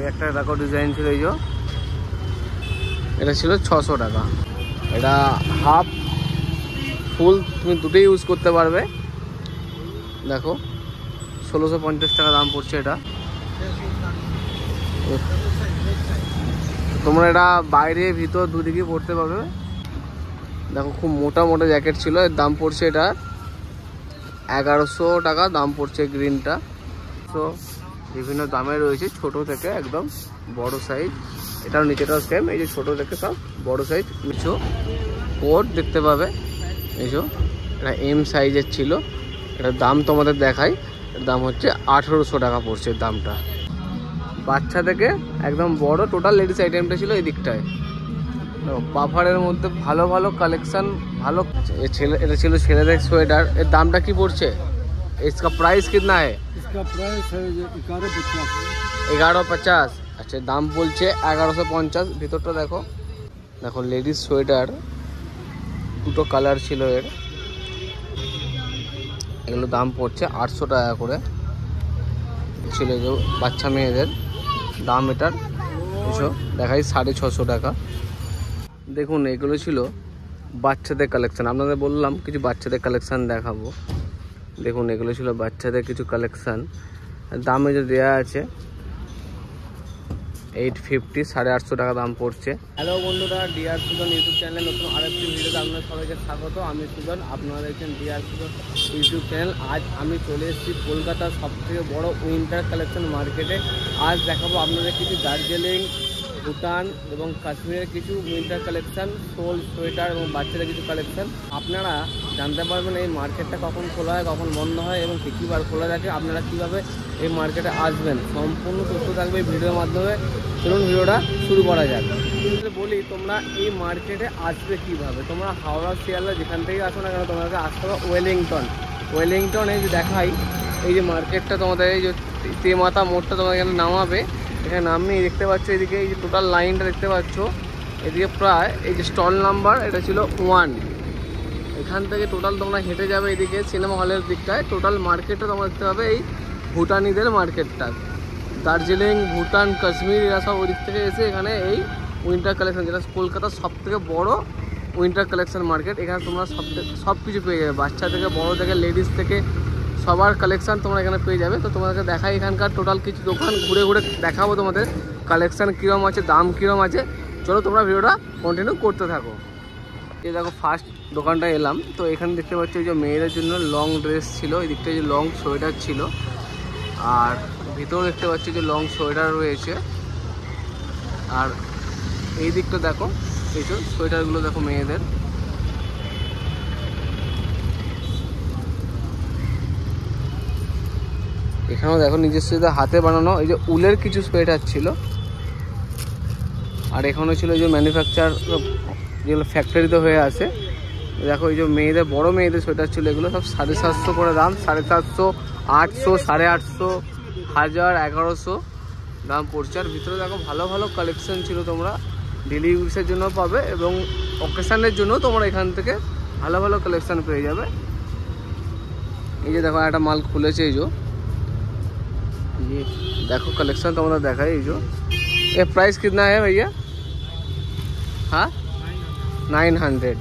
ওই একটা দেখো ডিজাইন ছিল, এই যে এটা ছিল 600 টাকা। এটা হাফ ফুল তুমি দুটোই ইউজ করতে পারবে। দেখো 1650 টাকা দাম পড়ছে এটা। তোমরা এটা বাইরে ভিতর দুদিকেই পরতে পারবে। দেখো খুব মোটা মোটা জ্যাকেট ছিল, এর দাম পড়ছে এটা 1100 টাকা দাম পড়ছে গ্রিনটা। তো বিভিন্ন দামে রয়েছে, ছোট থেকে একদম বড় সাইজ। এটাও নিচেটাও সেম, এই যে ছোট থেকে সব বড় সাইজ কিছু কোট দেখতে পাবে। এই যে এটা এম সাইজের ছিল, এটার দাম তোমাদের দেখাই। এর দাম হচ্ছে 1800 টাকা পড়ছে দামটা। বাচ্চা থেকে একদম বড় টোটাল লেডিস আইটেমটা ছিল এই দিকটায়। পাফারের মধ্যে ভালো ভালো কালেকশন, ভালো এটা ছিল ছেলেদের সোয়েটার। এর দামটা কি পড়ছে? इसका प्राइस कितना है? इसका प्राइस है 1150। 1150। আচ্ছা দাম বলছে 1150। ভিতরটা দেখো, দেখো লেডিস সোয়েটার দুটো কালার ছিল এর। এগুলো দাম পড়ছে 800 টাকা করে ছিল। যে বাচ্চা মেয়েদের দাম এটার এসো দেখাই 650 টাকা। দেখুন এগুলো ছিল বাচ্চাদের কালেকশান। আপনাদের বললাম কিছু বাচ্চাদের কালেকশান দেখাবো। দেখুন এগুলো ছিল বাচ্চাদের কিছু কালেকশান। দামে যে দেওয়া আছে 850, 850 টাকা দাম পড়ছে। হ্যালো বন্ধুরা, ডিআর সুজন ইউটিউব চ্যানেলে নতুন আরেকটি ভিডিওতে আপনাদের সবাইকে স্বাগত। আমি সুজন, আপনারা দেখছেন ডিআর সুজন ইউটিউব চ্যানেল। আজ আমি চলে এসেছি কলকাতার সবথেকে বড় উইন্টার কালেকশন মার্কেটে। আজ দেখাবো আপনাদের কিছু দার্জিলিং, ভুটান এবং কাশ্মীরের কিছু উইন্টার কালেকশান, শোল, সোয়েটার এবং বাচ্চাদের কিছু কালেকশান। আপনারা জানতে পারবেন এই মার্কেটটা কখন খোলা হয়, কখন বন্ধ হয় এবং কী কী বার খোলা থাকে, আপনারা কীভাবে এই মার্কেটে আসবেন। সম্পূর্ণ তথ্য থাকবে এই ভিডিওর মাধ্যমে। চলুন ভিডিওটা শুরু করা যাক। বলি তোমরা এই মার্কেটে আসবে কীভাবে। তোমরা হাওড়া, শিয়ালদা যেখান থেকেই আসো না কেন, তোমাদেরকে আসতে হবে ওয়েলিংটন। ওয়েলিংটন এই যে দেখাই, এই যে মার্কেটটা তোমাদের, এই যে তেমাতা মোড়টা তোমাদের এখানে নামাবে। এখানে নামিয়ে দেখতে পাচ্ছ এদিকে এই যে টোটাল লাইনটা দেখতে পাচ্ছ, এদিকে প্রায় এই যে স্টল নাম্বার এটা ছিল 1। এখান থেকে টোটাল তোমরা হেঁটে যাবে এদিকে সিনেমা হলের দিকটায়। টোটাল মার্কেটটা তোমরা দেখতে পাবে এই ভুটানিদের মার্কেটটা। দার্জিলিং, ভুটান, কাশ্মীর এরা সব ওই দিক থেকে এসে এখানে এই উইন্টার কালেকশন, যেটা কলকাতার সবথেকে বড় উইন্টার কালেকশন মার্কেট। এখানে তোমরা সব কিছু পেয়ে যাবে, বাচ্চা থেকে বড় থেকে লেডিস থেকে সবার কালেকশান তোমরা এখানে পেয়ে যাবে। তো তোমাদেরকে দেখাই এখানকার টোটাল কিছু দোকান ঘুরে ঘুরে দেখাবো তোমাদের কালেকশান কীরকম আছে, দাম কীরকম আছে। চলো তোমরা ভিডিওটা কন্টিনিউ করতে থাকো। এই দেখো ফার্স্ট দোকানটা এলাম, তো এখানে দেখতে পাচ্ছি যে মেয়েদের জন্য লং ড্রেস ছিল, এই দিকটা যে লং সোয়েটার ছিল, আর ভিতরেও দেখতে পাচ্ছি যে লং সোয়েটার রয়েছে। আর এই দিকটা দেখো এই যে সোয়েটারগুলো দেখো মেয়েদের। এখানেও দেখো নিজস্ব হাতে বানানো এই যে উলের কিছু সোয়েটার ছিল। আর এখানে ছিল এই যে ম্যানুফ্যাকচার, যেগুলো ফ্যাক্টরিতে হয়ে আছে। দেখো এই যে মেয়েদের, বড় মেয়েদের সোয়েটার ছিল, এগুলো সব 750 করে দাম। 750, 800, 850, 1000, 1100 দাম পড়ছে। আর ভিতরে দেখো ভালো ভালো কালেকশন ছিল, তোমরা ডেলি ইউজের জন্য পাবে এবং অকেশানের জন্য তোমরা এখান থেকে ভালো ভালো কালেকশন পেয়ে যাবে। এই যে দেখো একটা মাল খুলেছে, এই যে देखो कलेक्शन तो मतलब देखा है। जो ये प्राइस कितना है भैया? हाँ 900।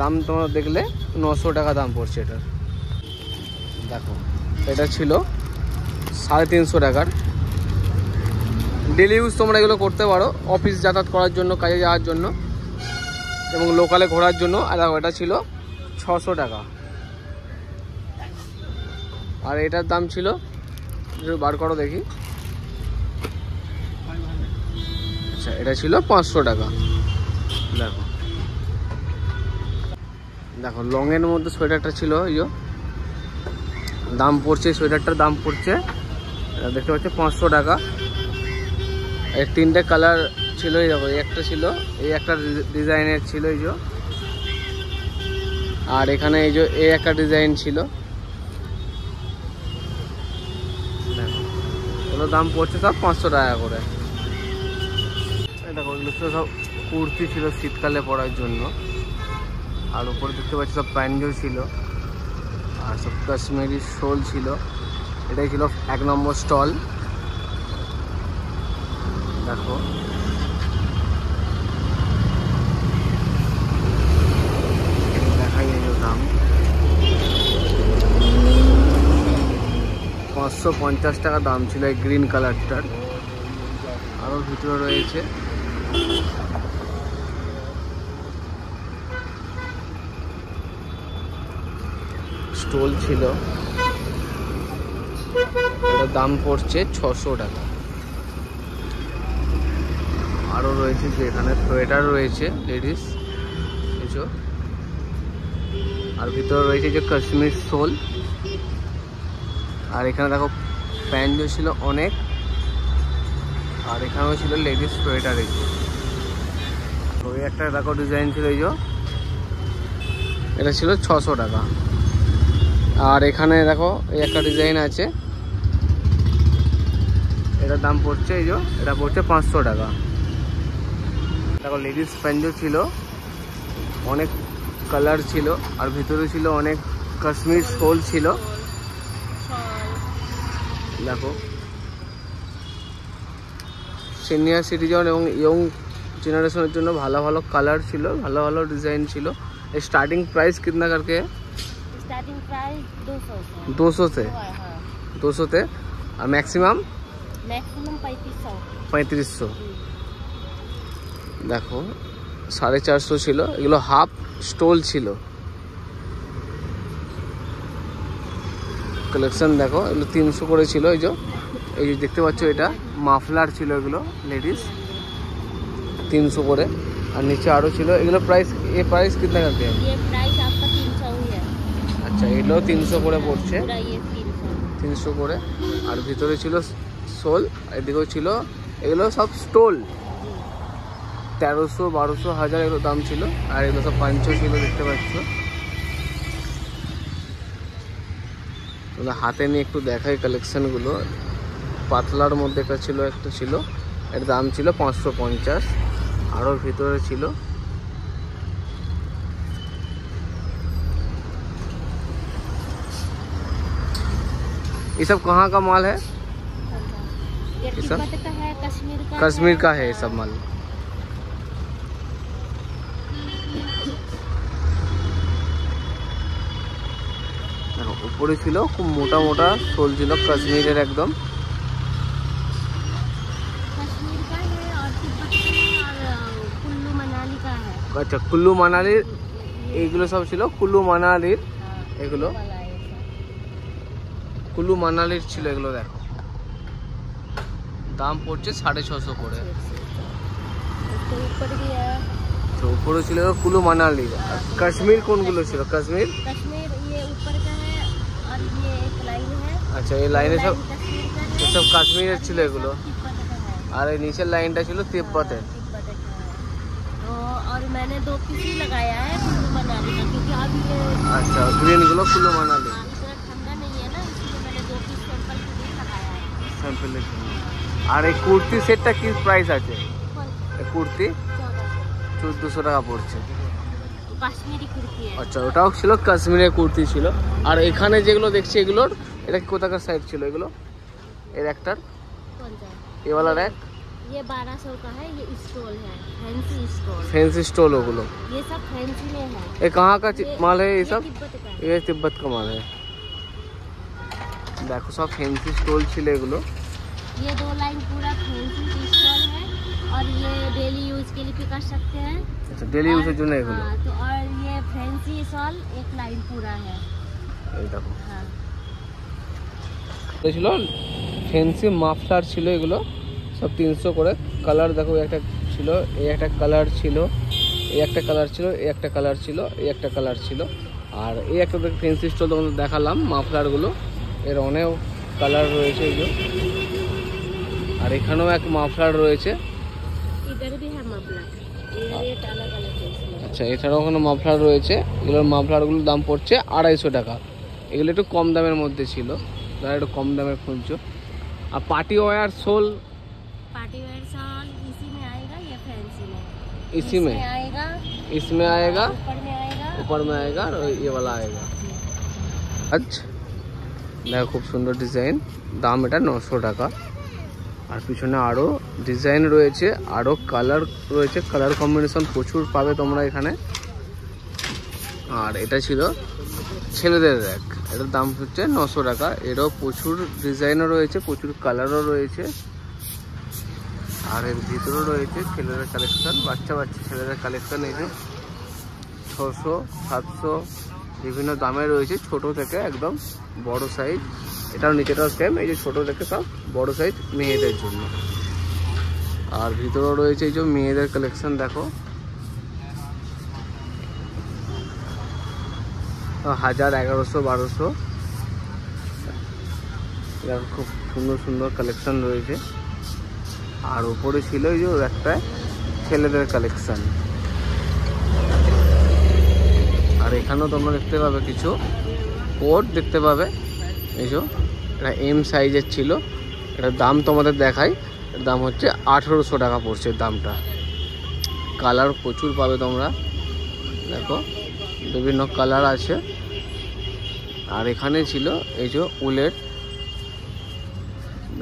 दाम তোমরা দেখলে 900 টাকা দাম পড়ছে এটার। দেখো এটা ছিল 350 টাকার। ডেলি ইউজ তোমরা এগুলো করতে পারো, অফিস যাতায়াত করার জন্য, কাজে যাওয়ার জন্য এবং লোকালে ঘোরার জন্য। আর দেখো এটা ছিল 600 টাকা। আর এটার দাম ছিল, বার করো দেখি, আচ্ছা এটা ছিল 500 টাকা। দেখো দেখো লংয়ের মধ্যে সোয়েটারটা ছিল, এই যে দাম পড়ছে, সোয়েটারটার দাম পড়ছে দেখতে পাচ্ছ 500 টাকা। এর 3টে কালার ছিল, এই দেখো একটা ছিল, এই একটা ডিজাইনের ছিল এই যে, আর এখানে এই যে এই একটা ডিজাইন ছিল। দাম পড়ছে সব 500 টাকা করে। দেখো এগুলো সব কুর্তি ছিল শীতকালে পরার জন্য। আর উপরে দেখতে পাচ্ছি সব প্যান্টও ছিল, আর সব কাশ্মীরি শোল ছিল। এটাই ছিল 1 নম্বর স্টল। দেখো দেখাই দাম 550 টাকা দাম ছিল এই গ্রিন কালারটার। আরও ভিতরে রয়েছে স্টোল ছিল, এটার দাম পড়ছে 600 টাকা। আরও রয়েছে যে এখানে সোয়েটার রয়েছে লেডিস কিছু, আর ভিতরে রয়েছে যে কাশ্মীর সোল। আর এখানে দেখো প্যান্টও ছিল অনেক, আর এখানেও ছিল লেডিস সোয়েটার। এই ওই একটা দেখো ডিজাইন ছিল, এই যে এটা ছিল 600 টাকা। আর এখানে দেখো এই একটা ডিজাইন আছে, এটার দাম পড়ছে এই যে এটা পড়ছে 500 টাকা। দেখো লেডিস প্যান্টও ছিল, অনেক কালার ছিল, আর ভিতরে ছিল অনেক কাশ্মীর সোল ছিল। দেখো সিনিয়র সিটিজেন এবং ইয়ং জেনারেশনের জন্য ভালো ভালো কালার ছিল, ভালো ভালো ডিজাइन ছিল। स्टार्टिंग प्राइस कितना करके है? स्टार्टिंग प्राइस 200 से 200 से और मैक्सिमम 3500। দেখো 450 ছিল, এগুলো হাফ স্টোল ছিল। কালেকশন দেখো এগুলো 300 করে ছিল। এই যে দেখতে পাচ্ছ এটা মাফলার ছিল, এগুলো লেডিস 300 করে। আর নিচে আরও ছিল, এগুলো প্রাইস প্রাইস कितना करते हैं? ये प्राइस आपका 300 ही है। আচ্ছা এগুলো 300 করে পড়ছে, पूरा ये 300 করে। আর ভিতরে ছিল সোল, এদিকেও ছিল, এগুলো সব স্টোল 1300 1200 1000 এগুলো দাম ছিল। আর এগুলো সব 500 ছিল, দেখতে পাচ্ছ। হাতে নিয়ে একটু দেখাই কালেকশনগুলো। পাতলার মধ্যে একটা ছিল, এর দাম ছিল 550। আরও ভিতরে ছিল ये सब कहाँ का माल है? ये ये सब तिब्बत का है, कश्मीर का है ये सब माल। ऊपर ছিল খুব মোটা মোটা সোল ছিল কাশ্মীরের একদম। कश्मीर का है और तिब्बत का है और कुल्लू मनाली का है। আচ্ছা কুল্লু মানালির এইগুলো সব ছিল, কুল্লু মানালির এগুলো वाला है ये सब। কুল্লু মানালির ছিল এগুলো। দেখো দাম পড়ছে 650 করে। इसके ऊपर भी है তো উপরে ছিল কুল্লু মানালি। আর কাশ্মীর কোনগুলো ছিল? কাশ্মীর कश्मीर ये ऊपर का है और ये एक लाइन है। আচ্ছা এই লাইনে সব कश्मीर का है সব কাশ্মীরের ছিল এগুলো। तिब्बत का है। আর এই নিচের লাইনটা ছিল তিব্বতের। तिब्बत का है। तो और मैंने 2 पीस ही लगाया है कुल्लू मनाली का, क्योंकि अब ये আচ্ছা গ্রিনগুলো কুল্লু মানালি इतना ठंडा नहीं है ना, इसलिए मैंने 2 पीस सैंपल के लिए लगाया है। স্যাম্পলের জন্য। আর এই কুর্তি সেটটা কি প্রাইস আছে? এই কুর্তি 1400 1400 টাকা পড়ছে। কাশ্মীরি কুর্তি है। আচ্ছা ওটাও ছিল কাশ্মীরের কুর্তি ছিল। আর এখানে যেগুলো দেখছি এগুলোর এটা কোথাকার সাইড ছিল এগুলো? এর একটার कौन सा? এ वाला रैक ये 1200 का है, ये स्टॉल है, फैंसी स्टॉल। फैंसी स्टॉल ओगुलो। ये सब फैंसी में है। ये कहाँ का माल है? ये सब तिब्बत का है। ये तिब्बत का माल है। देखो सब फैंसी स्टॉल ছিল এগুলো। ये 2 लाइन पूरा फैंसी स्टॉल है और ये डेली यूज के लिए भी कर सकते हैं। আচ্ছা ডেলি ইউজের জন্য এগুলো। हाँ, तो और ये फैंसी शॉल एक लाइन पूरा है। এই দেখো हाँ এটা ছিল ফ্যান্সি মাফলার ছিল এগুলো সব 300 করে। কালার দেখো একটা ছিল, এই একটা কালার ছিল, এই একটা কালার ছিল, এই একটা কালার ছিল, এই একটা কালার ছিল। আর এই একটা ফ্যান্সি স্টল তোমাদের দেখালাম মাফলারগুলো, এর অনেক কালার রয়েছে এই যে। আর এখানেও এক মাফলার রয়েছে। इधर भी है मफलर, ये रेट अलग अलग है इसमें। আচ্ছা এছাড়াও ওখানে মাফলার রয়েছে। এগুলোর মাফলারগুলোর দাম পড়ছে 250 টাকা। এগুলো একটু কম দামের মধ্যে ছিল, যারা একটু কম দামের খুঁজছো। আর party wear shawl party wear shawl इसी में आएगा, ये फैंसी में इसी में आएगा, इसमें आएगा, ऊपर में आएगा। ऊपर में आएगा और ये वाला आएगा। अच्छा দেখো খুব সুন্দর ডিজাইন, দাম এটা 900 টাকা। আর পিছনে আরও ডিজাইন রয়েছে, আরও কালার রয়েছে, কালার কম্বিনেশন প্রচুর পাবে তোমরা এখানে। আর এটা ছিল ছেলেদের র্যাক, এটার দাম হচ্ছে 900 টাকা। এরও প্রচুর ডিজাইনও রয়েছে, প্রচুর কালারও রয়েছে। আর এর ভিতরেও রয়েছে ছেলেদের কালেকশন, বাচ্চা ছেলেদের কালেকশন। এই যে 600, 700 বিভিন্ন দামে রয়েছে, ছোট থেকে একদম বড় সাইজ। এটাও নিচেটাও সেম, এই যে ছোট থেকে সব বড় সাইজ মেয়েদের জন্য। আর ভিতরেও রয়েছে এই যে মেয়েদের কালেকশন, দেখো 1000, 1100, 1200। খুব সুন্দর সুন্দর কালেকশন রয়েছে। আর উপরে ছিল এই যে একটা ছেলেদের কালেকশন। আর এখানেও তোমরা দেখতে পাবে কিছু কোট দেখতে পাবে। এই যে এটা এম সাইজের ছিল, এটার দাম তোমাদের দেখাই। এর দাম হচ্ছে 1800 টাকা পড়ছে দামটা। কালার প্রচুর পাবে তোমরা, দেখো বিভিন্ন কালার আছে। আর এখানে ছিল এই যে উলের,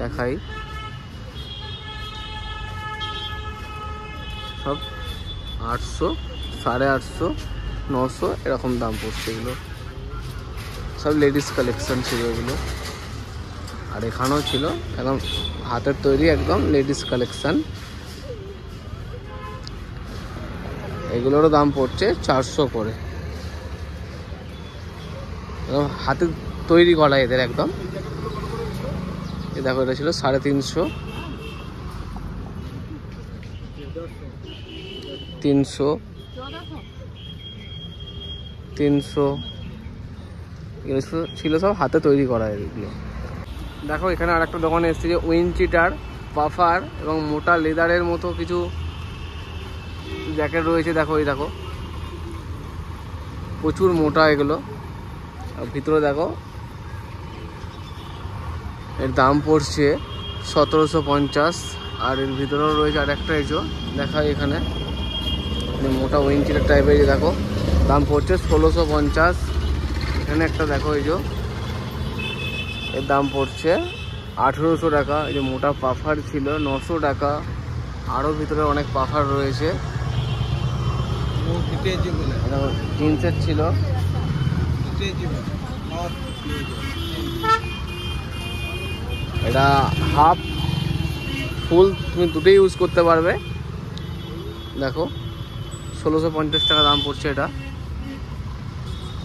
দেখাই সব 800, 850, 900 এরকম দাম পড়ছে। এগুলো সব লেডিস কালেকশন ছিল এগুলো। আর এখানেও ছিল একদম হাতের তৈরি একদম লেডিস কালেকশন। এগুলোরও দাম পড়ছে 400 করে। হাতে তৈরি করা এদের একদম। এই দেখো এটা ছিল 350, 300, 300 এগুলো ছিল সব হাতে তৈরি করা এগুলো। দেখো এখানে আর একটা দোকানে এসেছে যে উইনচিটার, পাফার এবং মোটা লেদারের মতো কিছু জ্যাকেট রয়েছে। দেখো এই দেখো প্রচুর মোটা এগুলো। আর ভিতরে দেখো এর দাম পড়ছে 1750। আর এর ভিতরেও রয়েছে আর একটা এজো দেখাই এখানে মোটা উইনচিটার টাইপের। যে দেখো দাম পড়ছে 1650। এখানে একটা দেখো এই যে এর দাম পড়ছে 1800 টাকা। এই যে মোটা পাফার ছিল 900 টাকা। আরও ভিতরে অনেক পাফার রয়েছে। জিন্সের ছিল, এটা হাফ ফুল তুমি দুটোই ইউজ করতে পারবে। দেখো 1650 টাকা দাম পড়ছে এটা।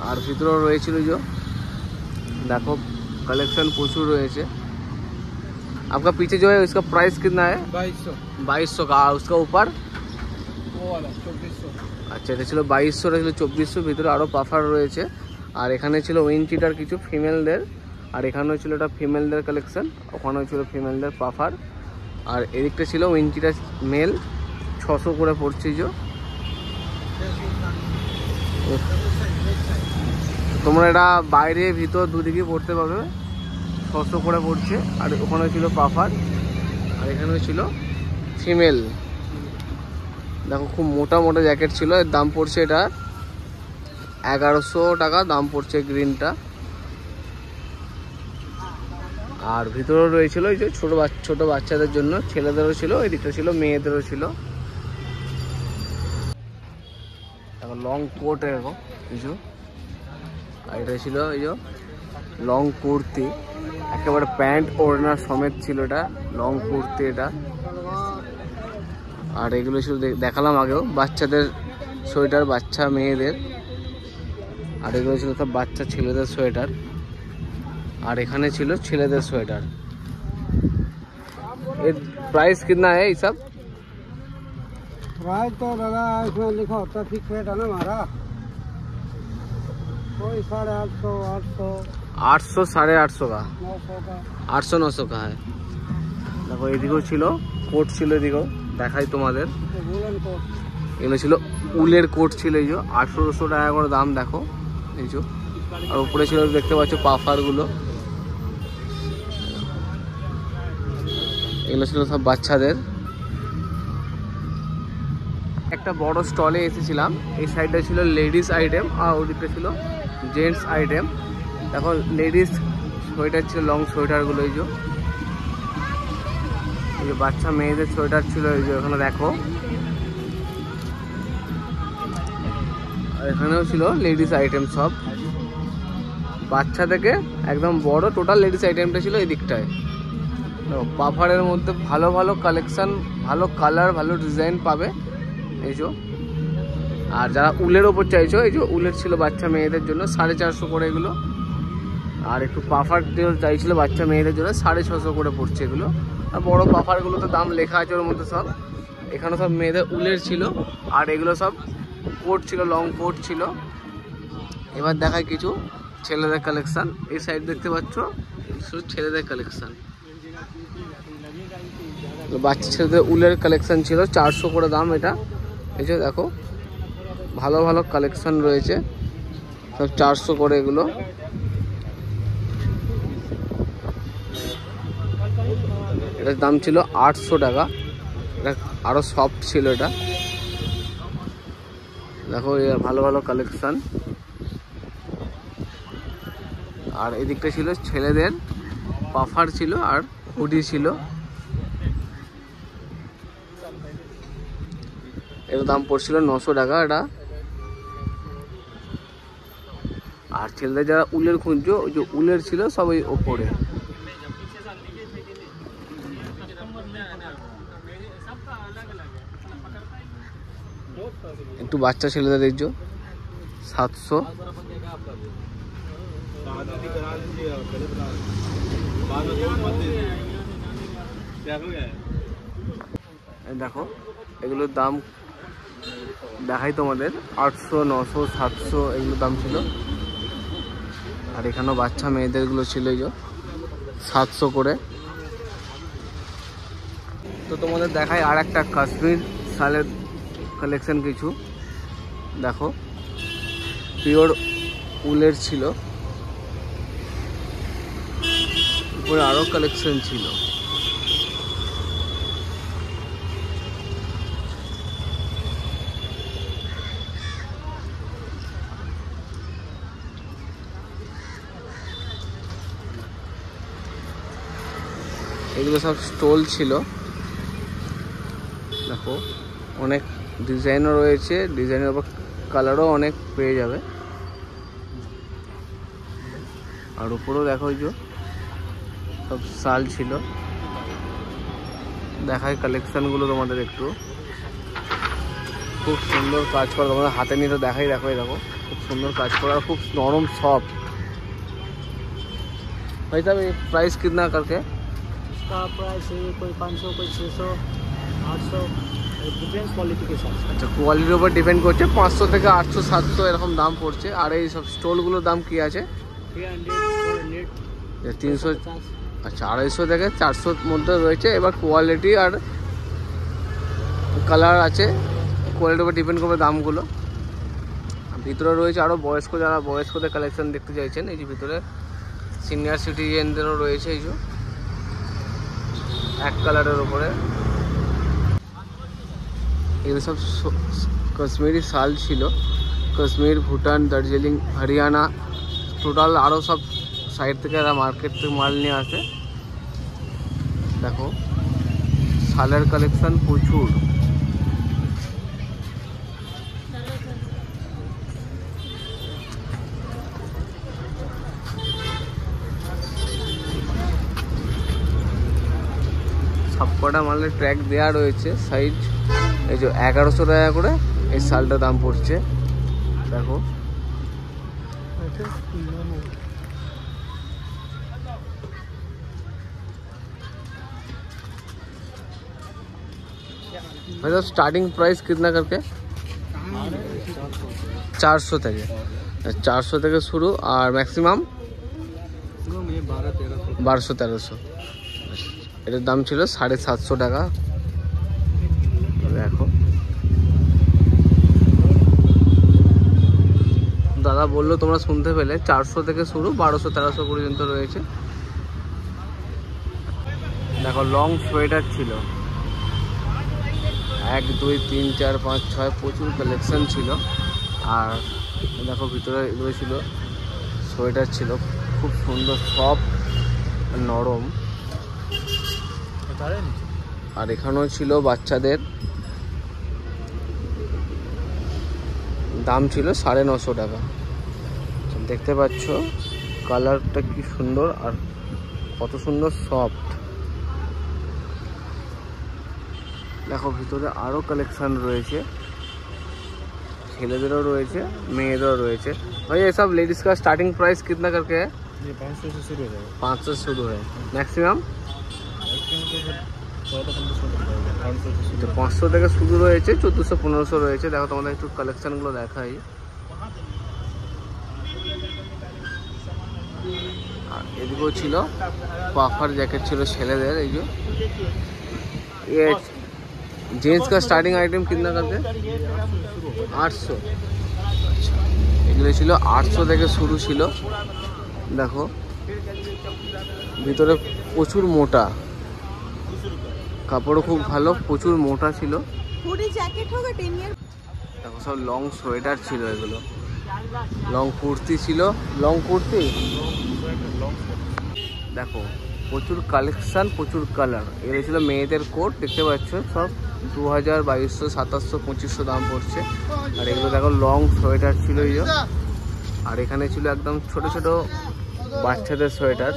আর ভিতরেও রয়েছিল যে देखो कलेक्शन प्रचुर रहे। आपका पीछे जो है उसका प्राइस कितना है? 2200 का। उसका ऊपर वो वाला 2400। अच्छा এটা ছিল 2200, এটা ছিল 2400। ভিতরে আরো পাফার রয়েছে। আর এখানে ছিল উইনচিটার কিছু ফিমেলদের। আর এখানেও ছিল এটা ফিমেলদের কালেকশন, ওখানেও ছিল ফিমেলদের পাফার। আর এদিকটা ছিল উইনচিটার মেল, 600 করে পড়ছে। যে তোমরা এটা বাইরে ভিতর দুদিকে পড়তে পারবে, 600 করে পড়ছে। আর ওখানে ছিল পাফার, আর এখানেও ছিল ফিমেল। দেখো খুব মোটা মোটা জ্যাকেট ছিল। এর দাম পড়ছে এটা 1100 টাকা দাম পড়ছে গ্রিনটা। আর ভিতরেও রয়েছিল এই যে ছোট বাচ্চাদের জন্য, ছেলেদেরও ছিল, এই দিকটা ছিল মেয়েদেরও ছিল। দেখো লং কোট এরকম কিছু। আর এটা ছিল এই যে লং কুর্তি, একেবারে প্যান্ট ওড়না সমেত ছিল এটা, লং কুর্তি এটা। আর এগুলো ছিল দেখালাম আগেও, বাচ্চাদের সোয়েটার, বাচ্চা মেয়েদের। আর এগুলো ছিল সব বাচ্চা ছেলেদের সোয়েটার। আর এখানে ছিল ছেলেদের সোয়েটার। এর प्राइस कितना है ये सब? प्राइस तो दादा इसमें लिखा होता है फिक्स रेट है ना हमारा, कोई 850, 800, 800, 850 का, 900 का, 800, 900 का है। দেখো এদিকেও ছিল কোট ছিল, এদিকেও দেখাই তোমাদের। वुलन कोट, এগুলো ছিল উলের কোট ছিল। এই যে 1800 টাকা করে দাম। দেখো এই যে। আর উপরে ছিল দেখতে পাচ্ছ পাফারগুলো, এগুলো ছিল সব বাচ্চাদের। একটা বড় স্টলে এসেছিলাম, এই সাইডটা ছিল লেডিস আইটেম আর ওদিকটা ছিল জেন্টস আইটেম। দেখো লেডিস সোয়েটার ছিল, লং সোয়েটারগুলো। এই যে যে বাচ্চা মেয়েদের সোয়েটার ছিল, এই যে ওখানে দেখো। আর এখানেও ছিল লেডিস আইটেম সব, বাচ্চা থেকে একদম বড়, টোটাল লেডিস আইটেমটা ছিল এই দিকটায়। পাফারের মধ্যে ভালো ভালো কালেকশন, ভালো কালার, ভালো ডিজাইন পাবে এই যে। আর যারা উলের ওপর চাইছো, এই যে উলের ছিল বাচ্চা মেয়েদের জন্য 450 করে এগুলো। আর একটু পাফার চাইছিল বাচ্চা মেয়েদের জন্য 650 করে পড়ছে এগুলো। আর বড় পাফারগুলো তো দাম লেখা আছে ওর মধ্যে সব। এখানে সব মেয়েদের উলের ছিল, আর এগুলো সব কোট ছিল, লং কোট ছিল। এবার দেখায় কিছু ছেলেদের কালেকশন। এই সাইড দেখতে পাচ্ছ শুধু ছেলেদের কালেকশন, বাচ্চা ছেলেদের উলের কালেকশন ছিল 400 করে দাম এটা। এই যে দেখো ভালো ভালো কালেকশন রয়েছে সব 400 করে এগুলো। এটার দাম ছিল 800 টাকা। এটা আরো সফট ছিল এটা। দেখো ভালো ভালো কালেকশন। আর এদিকটা ছিল ছেলেদের পাফার ছিল আর হুডি ছিল। এর দাম পড়ছিল 900 টাকা এটা। আর ছেলেদের যারা উলের খুঁজছো, ওই যে উলের ছিল সব ওই ওপরে। একটু বাচ্চা ছেলেদের দেখছো 700। দেখো এগুলোর দাম দেখাই তোমাদের, 800, 900, 700 এগুলো দাম ছিল। আর এখানেও বাচ্চা মেয়েদের গুলো ছিল এই যে 700 করে। তো তোমাদের দেখাই আর একটা কাশ্মীর শালের কালেকশন কিছু। দেখো পিওর উলের ছিল, উপরে আরো কালেকশন ছিল। এগুলো সব স্টোল ছিল। দেখো অনেক ডিজাইনও রয়েছে, ডিজাইনের উপর কালারও অনেক পেয়ে যাবে। আর উপরেও দেখো যে সব শাল ছিল। দেখাই কালেকশনগুলো তোমাদের একটু। খুব সুন্দর কাজ করা, তোমাদের হাতে নিয়ে তো দেখাই। দেখো এই দেখো খুব সুন্দর কাজ করা, খুব নরম সফট। भाई साहब ये प्राइस कितना करके? इसका प्राइस है कोई 500, कोई 600, 800, ডিফারেন্স কোয়ালিটি के साथ। আচ্ছা কোয়ালিটির উপর ডিপেন্ড করছে, 500 থেকে 800, 700 এরকম দাম পড়ছে। আর এই সব স্টোলগুলোর দাম কি আছে? 300। আচ্ছা 250 থেকে 400 মধ্যে রয়েছে। এবার কোয়ালিটি আর কালার আছে, কোয়ালিটির উপর ডিপেন্ড করবে দামগুলো। ভিতরে রয়েছে আরও বয়স্ক, যারা বয়স্কদের কালেকশন দেখতে চাইছেন। এই যে ভিতরে সিনিয়র সিটিজেনদেরও রয়েছে এই যে এক কালারের উপরে। এগুলো সব কাশ্মীরি শাল ছিল, কাশ্মীর, ভুটান, দার্জিলিং, হরিয়ানা, টোটাল আরও সব সাইড থেকে এরা মার্কেট থেকে মাল নিয়ে আসে। দেখো শালের কালেকশন প্রচুর। সবকটা মালের ট্র্যাক দেওয়া রয়েছে সাইজ। এই যে 1100 টাকা করে এই শালটার দাম পড়ছে। দেখো मतलब स्टार्टिंग प्राइस कितना करके? 400 থেকে, 400 থেকে শুরু। আর ম্যাক্সিমাম 1200-1300। এটার দাম ছিল 750 টাকা। দেখো দাদা বললো, তোমরা শুনতে পেলে, 400 থেকে শুরু, 1200-1300 পর্যন্ত রয়েছে। দেখো লং সোয়েটার ছিল 1, 2, 3, 4, 5, 6, প্রচুর কালেকশন ছিল। আর দেখো ভিতরে এগুলো ছিল সোয়েটার ছিল, খুব সুন্দর, সফট, নরম। আর এখানেও ছিল বাচ্চাদের, দাম ছিল 950 টাকা। দেখতে পাচ্ছ কালারটা কি সুন্দর আর কত সুন্দর সফট। দেখো ভিতরে আরো কালেকশন রয়েছে, ছেলেদেরও রয়েছে মেয়েদেরও রয়েছে। भाई ये सब लेडीज का स्टार्टिंग प्राइस कितना करके है? ये 500 से शुरू हो जाएगा। 500 से शुरू है मैक्सिमम। তো 500 থেকে শুরু রয়েছে, 1400-1500 রয়েছে। দেখো তোমাদের একটু কালেকশনগুলো দেখাই। আর এদিকেও ছিল পাফার জ্যাকেট ছিল ছেলেদের। এই যে ये जेंट्स का स्टार्टिंग आइटम कितना करते हैं? 800। আচ্ছা এগুলো ছিল 800 থেকে শুরু ছিল। দেখো ভিতরে প্রচুর মোটা, কাপড়ও খুব ভালো, প্রচুর মোটা ছিল। দেখো সব লং সোয়েটার ছিল, এগুলো লং কুর্তি ছিল, লং কুর্তি। দেখো প্রচুর কালেকশন, প্রচুর কালার। এগুলো ছিল মেয়েদের কোট, দেখতে পাচ্ছ সব 2000, 2200, 2700, 2500 দাম পড়ছে। আর এগুলো দেখো লং সোয়েটার ছিল এই যে। আর এখানে ছিল একদম ছোট ছোট বাচ্চাদের সোয়েটার,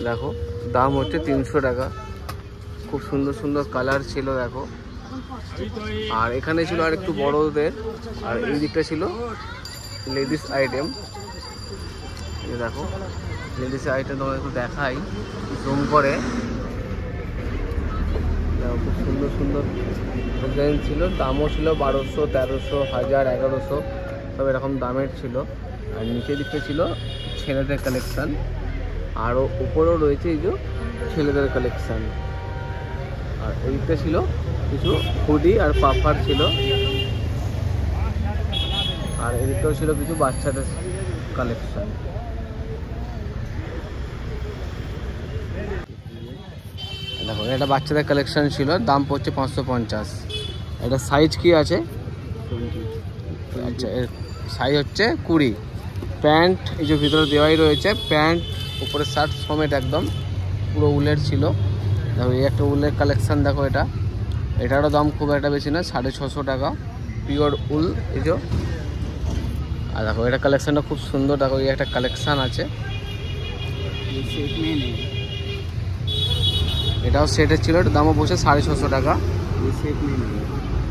দেখো দাম হচ্ছে 300 টাকা। খুব সুন্দর সুন্দর কালার ছিল দেখো। আর এখানে ছিল আর একটু বড়দের, আর এই দিকটা ছিল লেডিস আইটেম। দেখো লেডিস আইটেম তোমাদের একটু দেখাই জুম করে। খুব সুন্দর সুন্দর ডিজাইন ছিল, দামও ছিল 1200, 1300, 1000, 1100 সব এরকম দামের ছিল। আর নিচের দিকটা ছিল ছেলেদের কালেকশান, আরও উপরেও রয়েছে এই যে ছেলেদের কালেকশান। আর এই দিকটা ছিল কিছু হুডি আর পাফার ছিল। আর এদিকটাও ছিল কিছু বাচ্চাদের কালেকশান। দেখো এটা বাচ্চাদের কালেকশন ছিল, দাম পড়ছে 550। এটা সাইজ কি আছে? আচ্ছা এর সাইজ হচ্ছে 20। প্যান্ট এই যে ভিতরে দেওয়াই রয়েছে, প্যান্ট উপরে শার্ট সমেত একদম পুরো উলের ছিল। দেখো এই একটা উলের কালেকশন দেখো, এটারও দাম খুব একটা বেশি না, 650 টাকা পিওর উল এই যে। আর দেখো এটা কালেকশনটা খুব সুন্দর, দেখো এই একটা কালেকশন আছে, এটাও সেটের ছিল, এটার দামও পড়ছে 650 টাকা।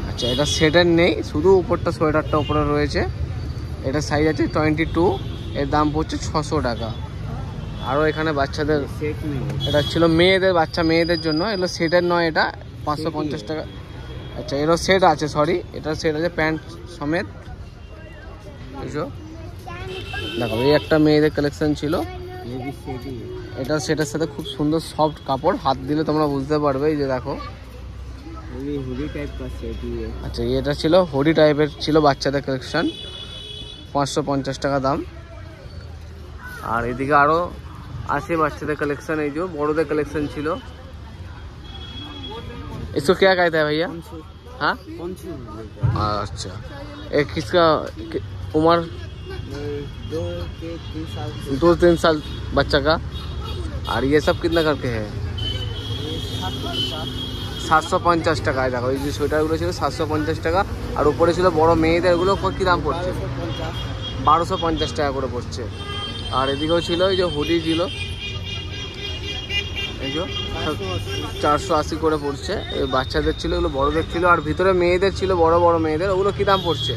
আচ্ছা এটা সেটের নেই, শুধু উপরটা সোয়েটারটা উপরে রয়েছে। এটা সাইজ আছে 22, এর দাম পড়ছে 600 টাকা। আরও এখানে বাচ্চাদের, এটা ছিল মেয়েদের, বাচ্চা মেয়েদের জন্য, এগুলো সেটের নয়, এটা 550 টাকা। আচ্ছা এরও সেট আছে, সরি এটা সেট আছে প্যান্ট সমেত বুঝছো। দেখো এই একটা মেয়েদের কালেকশন ছিল, এটা সেটার সাথে খুব সুন্দর সফট কাপড়, হাত দিলে তোমরা বুঝতে পারবে। এই যে দেখো আচ্ছা এটা ছিল হুডি টাইপের ছিল বাচ্চাদের কালেকশন, 550 টাকা দাম। আর এদিকে আরো আছে বাচ্চাদের কালেকশন, এই যে বড়দের কালেকশন ছিল। इसको क्या कहता है भैया? हाँ अच्छा, एक किसका उम्र? 2-3 साल बच्चा का। और ये सब कितना करके है? 750 টাকা। দেখো এই যে সোয়েটারগুলো ছিল 750 টাকা। আর উপরে ছিল বড় মেয়েদেরগুলো কি দাম পড়ছে? 1250 টাকা করে পড়ছে। আর এদিকেও ছিল এই যে হুডি ছিল, এই যে 480 করে পড়ছে। এই বাচ্চাদের ছিল, এগুলো বড়দের ছিল। আর ভিতরে মেয়েদের ছিল, বড় বড় মেয়েদের, ওগুলো কি দাম পড়ছে?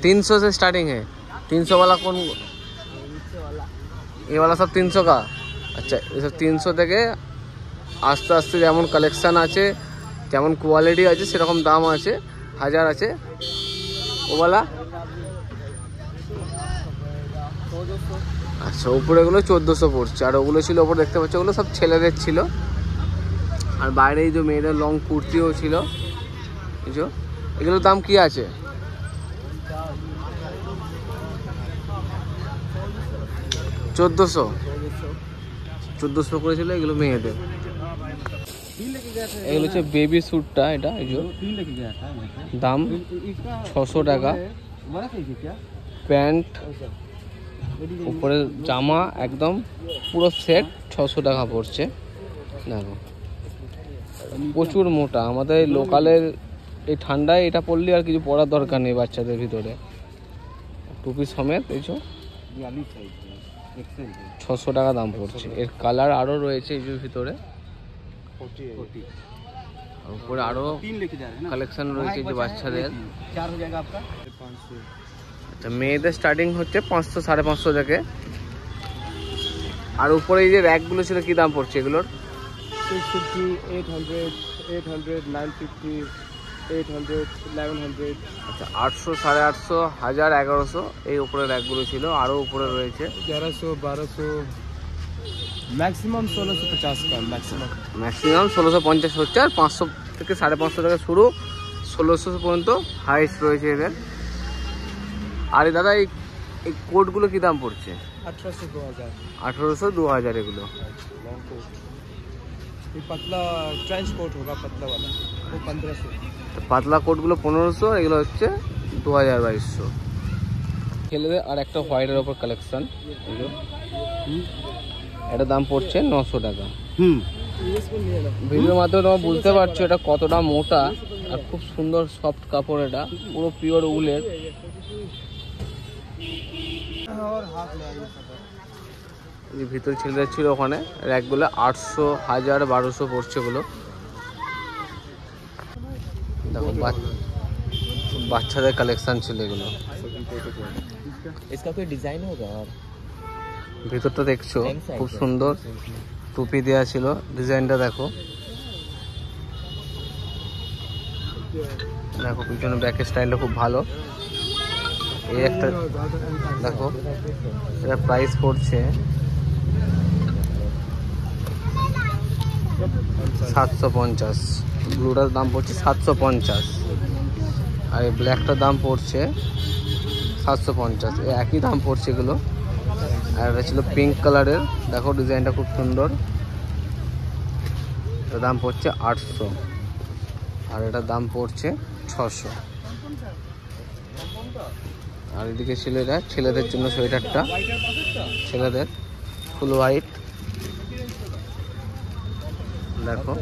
300 से स्टार्टिंग है। 300 वाला कौन? ये वाला सब 300 का। अच्छा ये सब 300 থেকে আস্তে আস্তে যেমন কালেকশান আছে, যেমন কোয়ালিটি আছে সেরকম দাম আছে, 1000 আছে। ওওয়ালা আচ্ছা উপরে এগুলো 1400 পড়ছে। আর ওগুলো ছিল ওপরে দেখতে পাচ্ছ, ওগুলো সব ছেলেদের ছিল। আর বাইরে এই যে মেয়েদের লং কুর্তিও ছিল, বুঝছো। এগুলোর দাম কি আছে? 1400 করেছিল এগুলো মেয়েদের। এগুলো হচ্ছে বেবি স্যুটটা, এটা এই যে দাম 600 টাকা। প্যান্ট উপরে জামা একদম পুরো সেট 600 টাকা পড়ছে। দেখো প্রচুর মোটা, আমাদের লোকালের এই ঠান্ডায় এটা পরলে আর কিছু পরার দরকার নেই বাচ্চাদের ভিতরে। টুপি সমেত এই 600 টাকা দাম পড়ছে। এর কালার আরও রয়েছে এই ভিতরে, উপরে আরও কালেকশন রয়েছে যে বাচ্চাদের। আচ্ছা, মেয়েদের স্টার্টিং হচ্ছে 500 550 থেকে। আর উপরে এই যে র্যাকগুলো ছিল কি দাম পড়ছে এগুলোর? 650, 800, 800, 950, 800, 1100। আচ্ছা, 800, 850, 1000, 1100 এই উপরে র্যাকগুলো ছিল। আরও উপরে রয়েছে 1100, 1200, मैक्सिमम 1650 का मैक्सिमम। ম্যাক্সিমাম 1650 হচ্ছে। আর 500 থেকে 550 টাকা শুরু, 1600 পর্যন্ত হাইস্ট রয়েছে এদের। আর দাদা এই কোটগুলো কি দাম পড়ছে? 1800, 2000। 1800, 2000 এগুলো। लॉन्ग कोट, ये पतला ट्रेंच कोट होगा पतला वाला, वो 1500। পাতলা কোটগুলো 1500, এগুলো হচ্ছে 2000-2200। ছেলেদের আর একটা হোয়াইটের ওপর কালেকশন, এটা দাম পড়ছে 900 টাকা। ভিডিওর মাধ্যমে তোমরা বুঝতে পারছো এটা কতটা মোটা আর খুব সুন্দর সফট কাপড়। এটা পুরো পিওর উলের। ভিতরে ছেলেদের ছিল ওখানে র্যাকগুলো 800, 1000, 1200 পড়ছে গুলো। দেখো বাচ্চাদের কালেকশন ছিল এগুলো। इसका कोई डिजाइन होगा? और ভিতরটা দেখছো খুব সুন্দর, টুপি দেওয়া ছিল। ডিজাইনটা দেখো, দেখো পিছনে ব্যাকের স্টাইলটা খুব ভালো। এই একটা দেখো, এটা প্রাইস পড়ছে 750। ব্লুটার দাম পড়ছে 750, আর এই ব্ল্যাকটার দাম পড়ছে 750। একই দাম পড়ছে এগুলো। আর এটা ছিল পিঙ্ক কালারের, দেখো ডিজাইনটা খুব সুন্দর। এটার দাম পড়ছে 800, আর এটার দাম পড়ছে 600। আর এদিকে ছিল এটা ছেলেদের জন্য সোয়েটারটা, ছেলেদের ফুল হোয়াইট। দেখো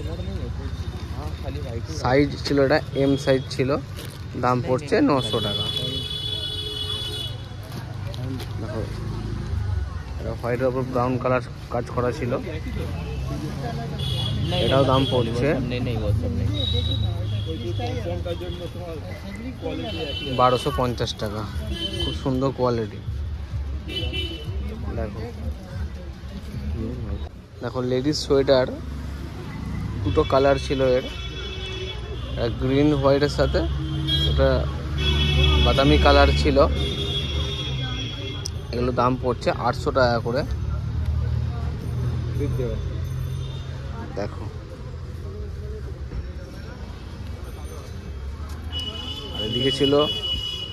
সাইজ ছিল এটা এম সাইজ ছিল, দাম পড়ছে 900 টাকা। দেখো এটা হোয়াইটের ওপর ব্রাউন কালার কাজ করা ছিল, এটাও দাম পড়ছে 1250 টাকা। খুব সুন্দর কোয়ালিটি। দেখো দেখো লেডিস সোয়েটার দুটো কালার ছিল এর, গ্রিন হোয়াইটের সাথে এটা বাদামি কালার ছিল। এগুলো দাম পড়ছে 800 টাকা করে। দেখো আর এদিকে ছিল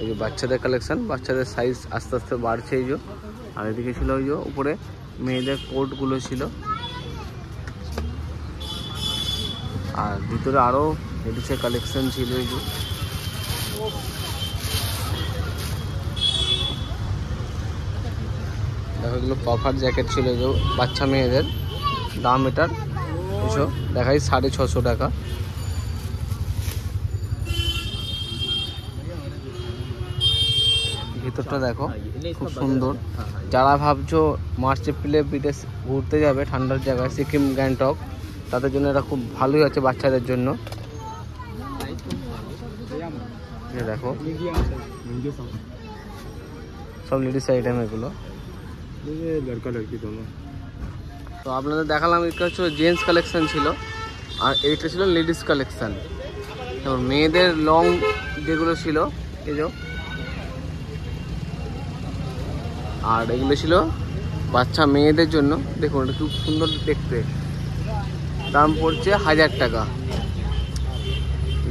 এই যে বাচ্চাদের কালেকশন, বাচ্চাদের সাইজ আস্তে আস্তে বাড়ছে এই যে। আর এদিকে ছিল ওই যে উপরে মেয়েদের কোটগুলো ছিল। আর ভিতরে আরও লেডিসের কালেকশন ছিল এই যে। দেখো এগুলো কভার জ্যাকেট ছিল যে বাচ্চা মেয়েদের। দাম এটার এসো দেখাই 650 টাকা। ভিতরটা দেখো খুব সুন্দর। যারা ভাবছো মার্চ এপ্রিলে বিদেশ ঘুরতে যাবে ঠান্ডার জায়গায়, সিকিম, গ্যাংটক, তাদের জন্য এটা খুব ভালোই আছে বাচ্চাদের জন্য। দেখো সব লেডিস আইটেম এগুলো। তো আপনাদের দেখালাম এটা হচ্ছে জেন্টস কালেকশন ছিল, আর এইটা ছিল লেডিস কালেকশন। তো মেয়েদের লং যেগুলো ছিল এই যে, আর এগুলো ছিল বাচ্চা মেয়েদের জন্য। দেখুন এটা খুব সুন্দর দেখতে, দাম পড়ছে 1000 টাকা।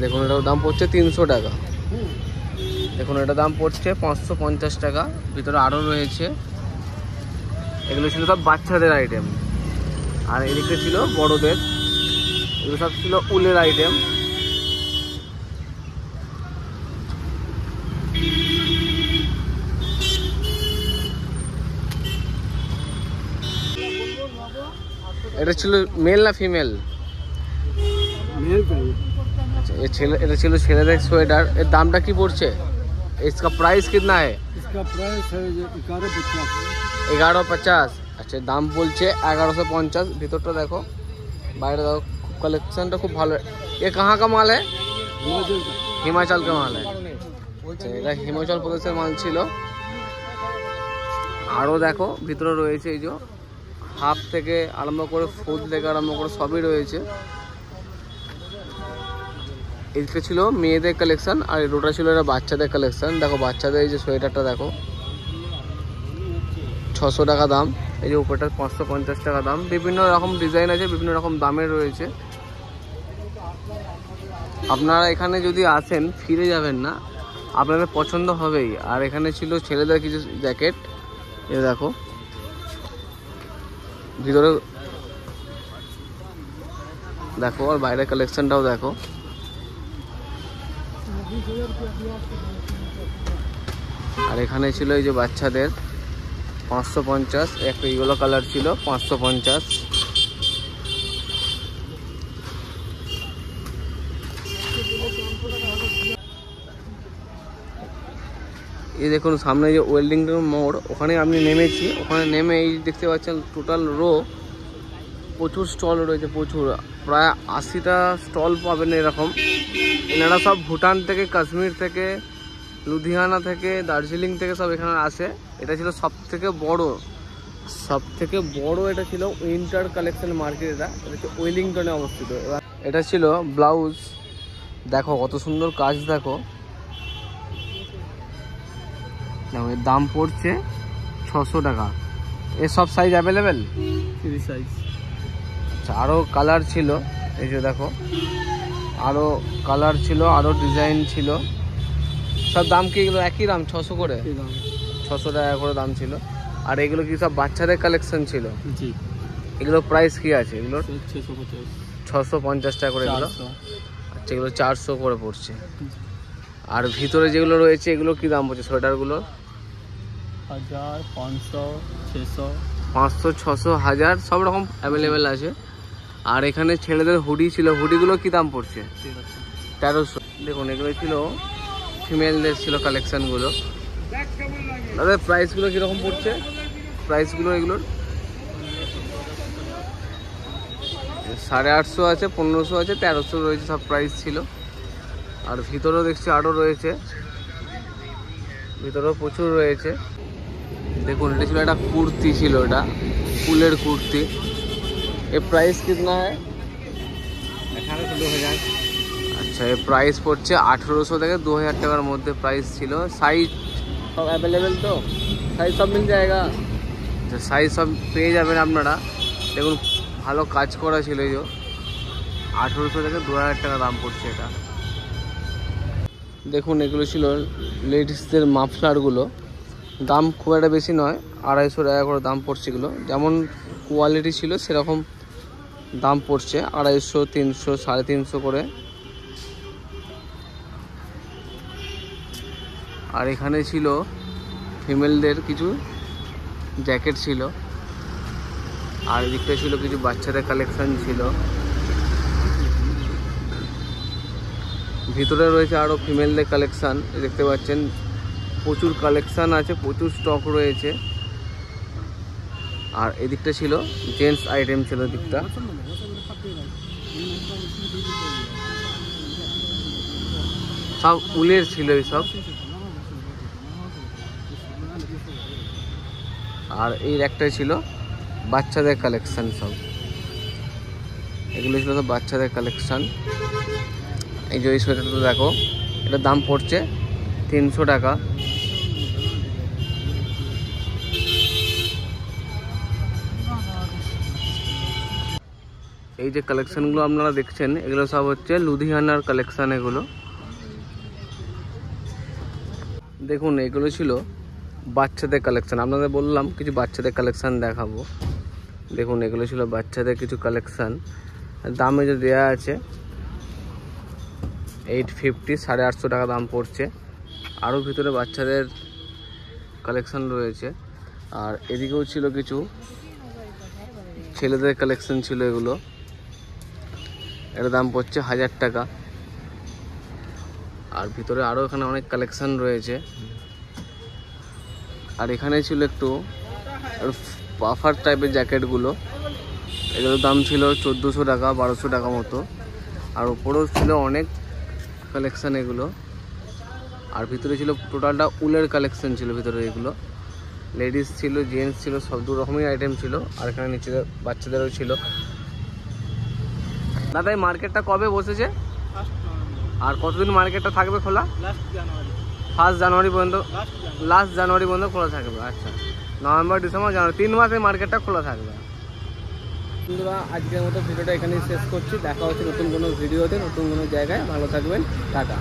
দেখুন এটার দাম পড়ছে 300 টাকা। দেখুন এটা দাম পড়ছে 550 টাকা। ভিতরে আরও রয়েছে, এগুলো ছিল সব বাচ্চাদের আইটেম। আর এদিকে ছিল বড়দের, এগুলো সব ছিল উলের আইটেম। এটা ছিল মেল না ফিমেল? मेल का ही এটা ছিল ছেলেদের সোয়েটার। এর দামটা কি পড়ছে? इसका प्राइस कितना है? इसका प्राइस है 1150 1150। আচ্ছা, দাম বলছে 1150। ভিতরটা দেখো, বাইরে দেখো, কালেকশনটা খুব ভালো। এ কাহা কা মাল है? हिमाचल का হিমাচল কা মাল है। আচ্ছা, এটা হিমাচল প্রদেশের মাল ছিল। আরও দেখো ভিতরে রয়েছে এই যে হাফ থেকে আরম্ভ করে ফুল থেকে আরম্ভ করে সবই রয়েছে। এইটা ছিল মেয়েদের কালেকশন, আর ওটা ছিল এটা বাচ্চাদের কালেকশন। দেখো বাচ্চাদের এই যে সোয়েটারটা দেখো, 600 টাকা দাম। এই যে উপরটা 550 টাকা দাম। বিভিন্ন রকম ডিজাইন আছে, বিভিন্ন রকম দামের রয়েছে। আপনারা এখানে যদি আসেন ফিরে যাবেন না, আপনাদের পছন্দ হবেই। আর এখানে ছিল ছেলেদের কিছু জ্যাকেট, এ দেখো ভিতরে দেখো, আর বাইরের কালেকশনটাও দেখো। আর এখানে ছিল এই যে বাচ্চাদের 550, একটা ইয়েলো কালার ছিল 550। এই দেখুন সামনে যে ওয়েল্ডিং মোড়, ওখানে আমি নেমেছি। ওখানে নেমে এই দেখতে পাচ্ছেন টোটাল রো, প্রচুর স্টল রয়েছে, প্রচুর, প্রায় 80টা স্টল পাবেন এরকম। এনারা সব ভুটান থেকে, কাশ্মীর থেকে, লুধিয়ানা থেকে, দার্জিলিং থেকে সব এখানে আসে। এটা ছিল সব থেকে বড় এটা ছিল উইন্টার কালেকশন মার্কেট। এটা হচ্ছে ওয়েলিংটনে অবস্থিত। এবার এটা ছিল ব্লাউজ, দেখো কত সুন্দর কাজ। দেখো এর দাম পড়ছে 600 টাকা। এর সব সাইজ অ্যাভেলেবেল? 3 साइज। আচ্ছা, আরও কালার ছিল, এই যে দেখো আরও কালার ছিল, আরও ডিজাইন ছিল। সব দাম কি এগুলো একই দাম? 600 করে, 600 টাকা করে দাম ছিল। আর এগুলো কি সব বাচ্চাদের কালেকশন ছিল? जी এগুলো প্রাইস কি আছে? এগুলোর 650 650 টাকা করে এগুলো। 400 আচ্ছা, এগুলো 400 করে পড়ছে। আর ভিতরে যেগুলো রয়েছে এগুলো কি দাম পড়ছে? সোয়েটারগুলো 1000 500 600 500, 600, 1000 সব রকম অ্যাভেলেবেল আছে। আর এখানে ছেলেদের হুডি ছিল, হুডিগুলো কি দাম পড়ছে? 1300। দেখুন এগুলো ছিল ফিমেলদের ছিল কালেকশানগুলো। দাদা প্রাইসগুলো কীরকম পড়ছে? প্রাইসগুলো এগুলোর 850 আছে, 1500 আছে, 1300 রয়েছে, সব প্রাইস ছিল। আর ভিতরেও দেখছি আরও রয়েছে, ভিতরেও প্রচুর রয়েছে। দেখুন এটা ছিল একটা কুর্তি ছিল, এটা ফুলের কুর্তি। এর প্রাইস কিतना है? 2000। আচ্ছা, এর প্রাইস পড়ছে 1800 থেকে 2000 টাকার মধ্যে প্রাইস ছিল। সাইজ সব অ্যাভেলেবেল তো? সাইজ সব মিল যায়গা? সাইজ সব পেয়ে যাবেন আপনারা। দেখুন ভালো কাজ করা ছিল, এই যে 1800 থেকে 2000 টাকা দাম পড়ছে এটা। দেখুন এগুলো ছিল লেডিসদের মাফলারগুলো, দাম খুব একটা বেশি নয়, 250 টাকা করে দাম পড়ছে। এগুলো যেমন কোয়ালিটি ছিল সেরকম দাম পড়ছে, 250, 300, 350 করে। আর এখানে ছিল ফিমেলদের কিছু জ্যাকেট ছিল, আর এদিকটা ছিল কিছু বাচ্চাদের কালেকশন ছিল। ভিতরে রয়েছে আরও ফিমেলদের কালেকশান, দেখতে পাচ্ছেন প্রচুর কালেকশান আছে, প্রচুর স্টক রয়েছে। আর এদিকটা ছিল জেন্টস আইটেম ছিল, দিকটা সব উলের ছিল এইসব। আর এই একটাই ছিল বাচ্চাদের কালেকশান, সব এগুলো ছিল সব বাচ্চাদের কালেকশান। এই যে এই সোয়েটারটা দেখো, এটার দাম পড়ছে 300 টাকা। এই যে কালেকশানগুলো আপনারা দেখছেন এগুলো সব হচ্ছে লুধিয়ানার কালেকশান। এগুলো দেখুন এগুলো ছিল বাচ্চাদের কালেকশান। আপনাদের বললাম কিছু বাচ্চাদের কালেকশান দেখাবো। দেখুন এগুলো ছিল বাচ্চাদের কিছু কালেকশান, দামে যে দেওয়া আছে 850, 850 টাকা দাম পড়ছে। আরও ভিতরে বাচ্চাদের কালেকশান রয়েছে। আর এদিকেও ছিল কিছু ছেলেদের কালেকশন ছিল এগুলো, এর দাম পড়ছে 1000 টাকা। আর ভিতরে আরও এখানে অনেক কালেকশন রয়েছে। আর এখানে ছিল একটু পাফার টাইপের জ্যাকেটগুলো, এগুলোর দাম ছিল 1400 টাকা 1200 টাকা মতো। আর ওপরেও ছিল অনেক কালেকশান এগুলো। আর ভিতরে ছিল টোটালটা উলের কালেকশন ছিল ভিতরে, এগুলো লেডিস ছিল, জেন্টস ছিল, সব দু রকমের আইটেম ছিল। আর এখানে নিচে বাচ্চাদেরও ছিল। দাদা এই মার্কেটটা কবে বসেছে আর কতদিন মার্কেটটা থাকবে খোলা? 1 জানুয়ারি পর্যন্ত, লাস্ট জানুয়ারি পর্যন্ত খোলা থাকবে। আচ্ছা, নভেম্বর ডিসেম্বর জানুয়ারি 3 মাস এই মার্কেটটা খোলা থাকবে। বন্ধুরা আজকের মতো ভিডিওটা এখানেই শেষ করছি। দেখা হচ্ছে নতুন কোনো ভিডিওতে, নতুন কোনো জায়গায়। ভালো থাকবেন, টাটা।